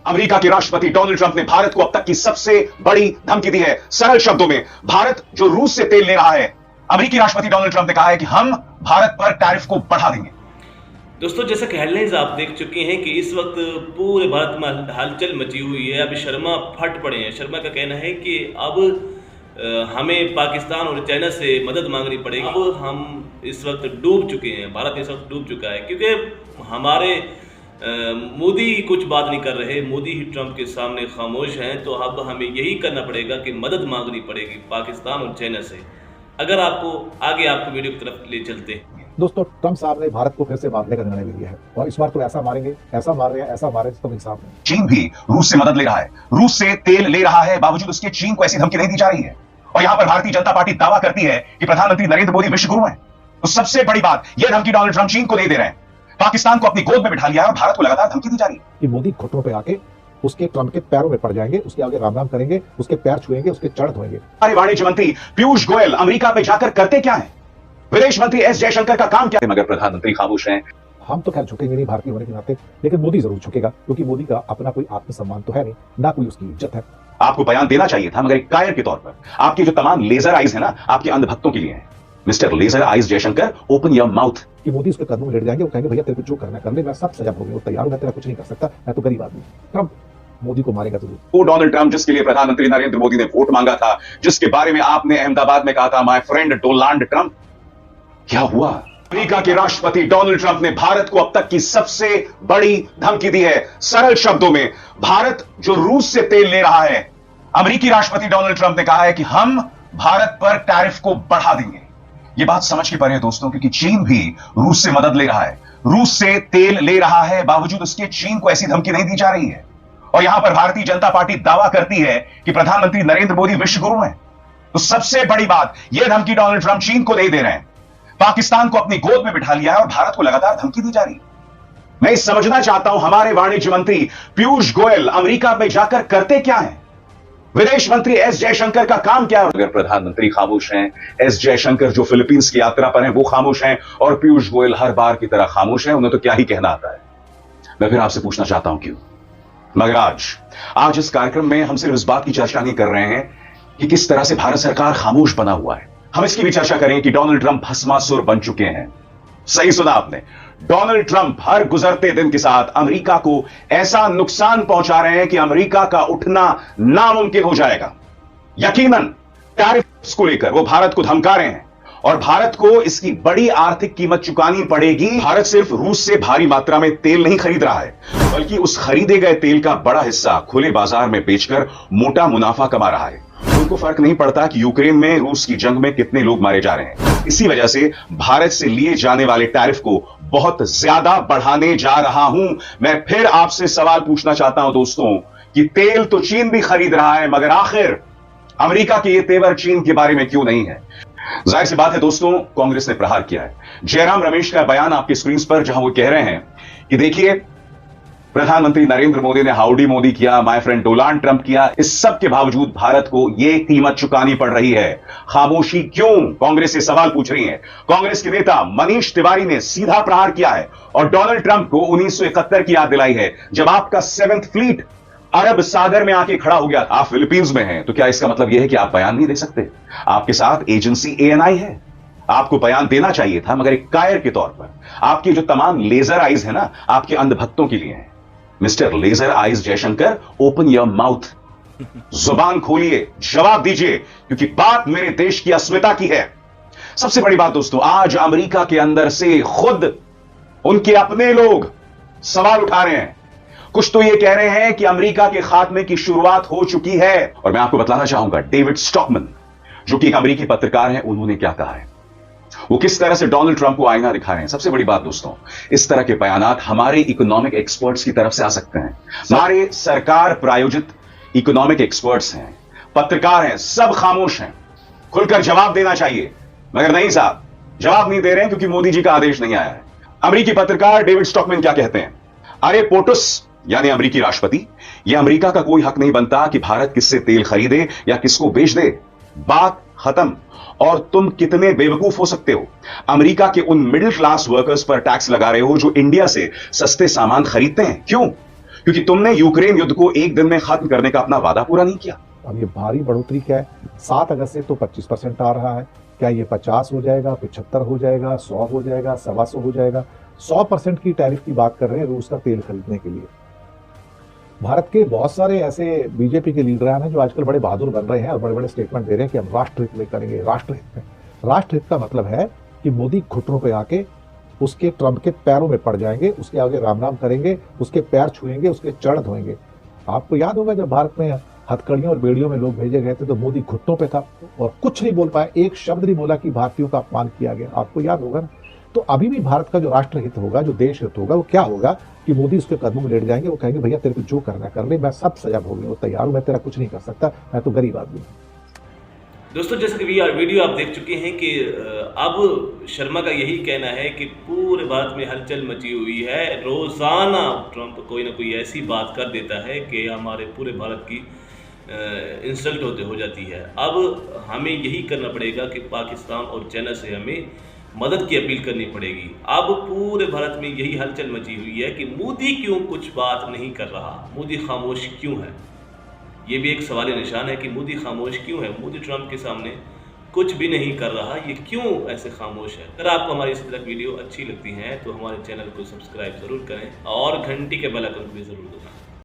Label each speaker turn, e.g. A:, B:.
A: America के राष्ट्रपति Donald Trump ने भारत को अब तक की सबसे बड़ी धमकी दी है। सरल शब्दों में, भारत जो रूस से तेल ले रहा है, अमेरिकी राष्ट्रपति डोनाल्ड ट्रंप ने कहा है कि हम भारत पर टैरिफ को बढ़ा देंगे।
B: दोस्तों, जैसा कि हेडलाइंस आप देख चुके हैं कि इस वक्त पूरे भारत में हलचल मची हुई है। अभी शर्मा फट पड़े हैं। शर्मा का कहना है कि अब हमें पाकिस्तान और चाइना से मदद मांगनी पड़ेगी। अब हम इस वक्त डूब चुके हैं, भारत इस वक्त डूब चुका है, क्योंकि हमारे मोदी कुछ बात नहीं कर रहे। मोदी ही ट्रंप के सामने खामोश हैं। तो अब हमें यही करना पड़ेगा कि मदद मांगनी पड़ेगी पाकिस्तान और चाइना से। अगर आपको वीडियो की तरफ ले चलते हैं।
C: दोस्तों, ट्रंप साहब ने भारत को फिर से मारने का निर्णय ले लिया है और इस बार तो ऐसा मारेंगे, ऐसा मार रहे हैं, ऐसा मारे तो इंसाफ नहीं।
A: चीन भी रूस से मदद ले रहा है, रूस से तेल ले रहा है, बावजूद उसके चीन को ऐसी धमकी नहीं दी जा रही है। और यहां पर भारतीय जनता पार्टी दावा करती है कि प्रधानमंत्री नरेंद्र मोदी विश्व गुरु हैं। तो सबसे बड़ी बात, यह धमकी डोनाल्ड ट्रंप चीन को नहीं दे रहे हैं। पाकिस्तान को अपनी गोद में बिठा लिया है और भारत को लगातार धमकी दी जा रही है
C: कि मोदी घुटनों पे आके उसके ट्रंप के पैरों में पड़ जाएंगे, उसके आगे राम राम करेंगे, उसके पैर छुएंगे, उसके चरण धोएंगे।
A: हमारे वाणिज्य मंत्री पीयूष गोयल अमेरिका में जाकर करते क्या है? विदेश मंत्री एस जयशंकर का काम क्या है? मगर प्रधानमंत्री खामोश हैं।
C: हम तो खैर झुकेंगे नहीं भारतीय होने के नाते, लेकिन मोदी जरूर झुकेगा, क्योंकि मोदी का अपना कोई आत्मसम्मान तो है नहीं, ना कोई उसकी इज्जत है।
A: आपको बयान देना चाहिए था, मगर एक कायर के तौर पर आपकी जो तमाम लेजर आइज है ना, आपके अंधभक्तों के लिए है। Mister laser eyes Jaishankar, open your mouth.
C: कि मोदी उसके कदमों में लेट जाएंगे और कहेंगे भैया तेरे को जो करना कर ले, मैं सब सजा भोगने को तैयार हूं, मैं तेरा कुछ नहीं कर सकता, मैं तो गरीब आदमी। ट्रंप मोदी को मारेगा जरूर।
A: वो डोनाल्ड ट्रंप जिसके लिए प्रधानमंत्री नरेंद्र मोदी ने वोट मांगा था, जिसके बारे में आपने अहमदाबाद में कहा था माय फ्रेंड डोनाल्ड ट्रंप, क्या हुआ? अमेरिका के राष्ट्रपति डोनाल्ड ट्रंप ने भारत को अब तक की सबसे बड़ी धमकी दी है। सरल शब्दों में, भारत जो रूस से तेल ले रहा है, अमेरिकी राष्ट्रपति डोनाल्ड ट्रंप ने कहा है कि हम भारत पर टैरिफ को बढ़ा देंगे। यह बात समझ के परे है दोस्तों, क्योंकि चीन भी रूस से मदद ले रहा है, रूस से तेल ले रहा है, बावजूद उसके चीन को ऐसी धमकी नहीं दी जा रही है। और यहां पर भारतीय जनता पार्टी दावा करती है कि प्रधानमंत्री नरेंद्र मोदी विश्व गुरु हैं। तो सबसे बड़ी बात, यह धमकी डोनाल्ड ट्रंप चीन को नहीं दे रहे हैं। पाकिस्तान को अपनी गोद में बिठा लिया है और भारत को लगातार धमकी दी जा रही है। मैं समझना चाहता हूं, हमारे वाणिज्य मंत्री पीयूष गोयल अमेरिका में जाकर करते क्या हैं? विदेश मंत्री एस जयशंकर का काम क्या है? अगर प्रधानमंत्री खामोश हैं, एस जयशंकर जो फिलीपींस की यात्रा पर हैं वो खामोश हैं, और पीयूष गोयल हर बार की तरह खामोश हैं, उन्हें तो क्या ही कहना आता है। मैं फिर आपसे पूछना चाहता हूं क्यों? मगर आज इस कार्यक्रम में हम सिर्फ इस बात की चर्चा नहीं कर रहे हैं कि किस तरह से भारत सरकार खामोश बना हुआ है। हम इसकी भी चर्चा करें कि डोनाल्ड ट्रंप भस्मासुर बन चुके हैं। सही सुना आपने, डोनाल्ड ट्रंप हर गुजरते दिन के साथ अमेरिका को ऐसा नुकसान पहुंचा रहे हैं कि अमेरिका का उठना नामुमकिन हो जाएगा। यकीनन टैरिफ्स को लेकर वो भारत को धमका रहे हैं और भारत को इसकी बड़ी आर्थिक कीमत चुकानी पड़ेगी। भारत सिर्फ रूस से भारी मात्रा में तेल नहीं खरीद रहा है, बल्कि उस खरीदे गए तेल का बड़ा हिस्सा खुले बाजार में बेचकर मोटा मुनाफा कमा रहा है। उनको फर्क नहीं पड़ता कि यूक्रेन में रूस की जंग में कितने लोग मारे जा रहे हैं। इसी वजह से भारत से लिए जाने वाले टैरिफ को बहुत ज्यादा बढ़ाने जा रहा हूं। मैं फिर आपसे सवाल पूछना चाहता हूं दोस्तों कि तेल तो चीन भी खरीद रहा है, मगर आखिर अमेरिका के ये तेवर चीन के बारे में क्यों नहीं है? जाहिर सी बात है दोस्तों, कांग्रेस ने प्रहार किया है। जयराम रमेश का बयान आपकी स्क्रीन पर, जहां वो कह रहे हैं कि देखिए, प्रधानमंत्री नरेंद्र मोदी ने हाउडी मोदी किया, माय फ्रेंड डोनाल्ड ट्रंप किया, इस सब के बावजूद भारत को यह कीमत चुकानी पड़ रही है। खामोशी क्यों? कांग्रेस से सवाल पूछ रही है। कांग्रेस के नेता मनीष तिवारी ने सीधा प्रहार किया है और डोनाल्ड ट्रंप को 1971 की याद दिलाई है, जब आपका 7th फ्लीट अरब सागर में आके खड़ा हो गया। आप फिलीपींस में हैं, तो क्या इसका मतलब यह है कि आप बयान नहीं दे सकते? आपके साथ एजेंसी ANI है, आपको बयान देना चाहिए था, मगर एक कायर के तौर पर। आपकी जो तमाम लेजर आइज है ना, आपके अंधभक्तों के लिए है। Mister laser eyes Jaishankar, open your mouth. जुबान खोलिए, जवाब दीजिए, क्योंकि बात मेरे देश की अस्मिता की है। सबसे बड़ी बात दोस्तों, आज अमेरिका के अंदर से खुद उनके अपने लोग सवाल उठा रहे हैं। कुछ तो ये कह रहे हैं कि अमेरिका के खात्मे की शुरुआत हो चुकी है। और मैं आपको बताना चाहूंगा, डेविड स्टॉकमन जो कि एक अमेरिकी पत्रकार हैं, उन्होंने क्या कहा है, वो किस तरह से डोनाल्ड ट्रंप को आईना दिखा रहे हैं। सबसे बड़ी बात दोस्तों, इस तरह के बयानात हमारे इकोनॉमिक एक्सपर्ट्स की तरफ से आ सकते हैं। हमारे सरकार प्रायोजित इकोनॉमिक एक्सपर्ट्स हैं, पत्रकार हैं, सब खामोश हैं। खुलकर जवाब देना चाहिए, मगर नहीं साहब, जवाब नहीं दे रहे हैं क्योंकि मोदी जी का आदेश नहीं आया है। अमेरिकी पत्रकार डेविड स्टॉकमैन क्या कहते हैं? अरे पोटुस यानी अमेरिकी राष्ट्रपति, यह अमेरिका का कोई हक नहीं बनता कि भारत किससे तेल खरीदे या किसको बेच दे। बात खत्म। और तुम कितने बेवकूफ हो सकते हो? अमेरिका के उन मिडिल क्लास वर्कर्स पर टैक्स लगा रहे हो जो इंडिया से सस्ते सामान खरीदते हैं। क्यों? क्योंकि तुमने यूक्रेन युद्ध को एक दिन में खत्म करने का अपना वादा पूरा नहीं किया।
C: अब ये भारी बढ़ोतरी क्या है, 7 अगस्त से तो 25% आ रहा है, क्या ये 50 हो जाएगा, 75 हो जाएगा, 100 हो जाएगा, 125 हो जाएगा? 100% की टैरिफ की बात कर रहे हैं रूस का तेल खरीदने के लिए। भारत के बहुत सारे ऐसे बीजेपी के लीडर हैं जो आजकल बड़े बहादुर बन रहे हैं और बड़े बड़े स्टेटमेंट दे रहे हैं कि हम राष्ट्रहित में करेंगे। राष्ट्रहित में, राष्ट्रहित का मतलब है कि मोदी घुटनों पे आके उसके ट्रंप के पैरों में पड़ जाएंगे, उसके आगे राम नाम करेंगे, उसके पैर छुएंगे, उसके चरण धोएंगे। आपको याद होगा जब भारत में हथकड़ियों और बेड़ियों में लोग भेजे गए थे तो मोदी घुटनों पे था और कुछ नहीं बोल पाया, एक शब्द नहीं बोला कि भारतीयों का अपमान किया गया। आपको याद होगा ना? तो अभी भी भारत का जो राष्ट्रहित होगा, जो देश हित होगा, वो क्या होगा कि मोदी उसके कदमों में लेट जाएंगे, वो कहेंगे भैया तेरे को जो करना कर ले, मैं सब सजा भोगने को तैयार हूं, मैं तेरा कुछ नहीं कर सकता, मैं तो गरीब आदमी हूं।
B: दोस्तों, जैसे कि वीडियो आप देख चुके हैं कि अब शर्मा का यही कहना है कि पूरे भारत में हलचल मची हुई है। रोजाना ट्रंप कोई ना कोई ऐसी बात कर देता है कि हमारे पूरे भारत की इंसल्ट हो जाती है। अब हमें यही करना पड़ेगा कि पाकिस्तान और चाइना से हमें मदद की अपील करनी पड़ेगी। अब पूरे भारत में यही हलचल मची हुई है कि मोदी क्यों कुछ बात नहीं कर रहा, मोदी खामोश क्यों है। ये भी एक सवाल निशान है कि मोदी खामोश क्यों है, मोदी ट्रंप के सामने कुछ भी नहीं कर रहा, ये क्यों ऐसे खामोश है। अगर आपको हमारी इस तरह की वीडियो अच्छी लगती है तो हमारे चैनल को सब्सक्राइब जरूर करें और घंटी के बेल आइकन को भी जरूर दबाएं।